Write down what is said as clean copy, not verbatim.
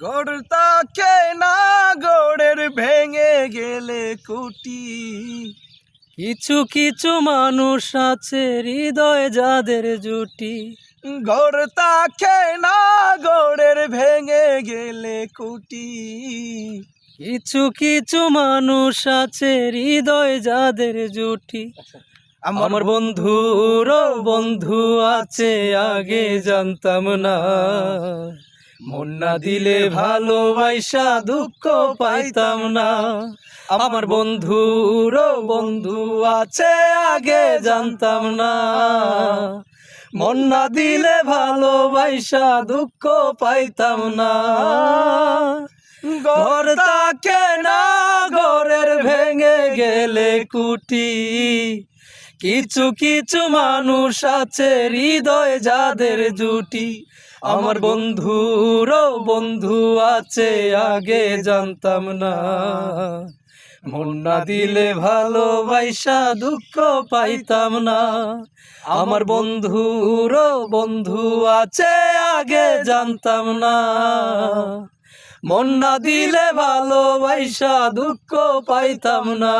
গড় তাকে না গড়ের ভেঙে গেলে কুটি। কিছু কিছু মানুষ আছে হৃদয় যাদের জুটি। গড় তাকে না গড়ের ভেঙে গেলে কুটি। কিছু কিছু মানুষ আছে হৃদয় যাদের জুটি। আমার বন্ধুরও বন্ধু আছে আগে জানতাম না, মন না দিলে ভালোবাসা দুঃখ পাইতাম না। আমার বন্ধুরও বন্ধু আছে আগে জানতাম না, মন না দিলে ভালোবাসা দুঃখ পাইতাম না। ঘর তাকে না ঘরের ভেঙে গেলে কুটি। কিছু কিছু মানুষ আছে হৃদয় যাদের জুটি। আমার বন্ধুরও বন্ধু আছে আগে জানতাম না, মন না দিলে ভালোবাসা দুঃখ পাইতাম না। আমার বন্ধুরও বন্ধু আছে আগে জানতাম না, মন না দিলে ভালোবাসা দুঃখ পাইতাম না।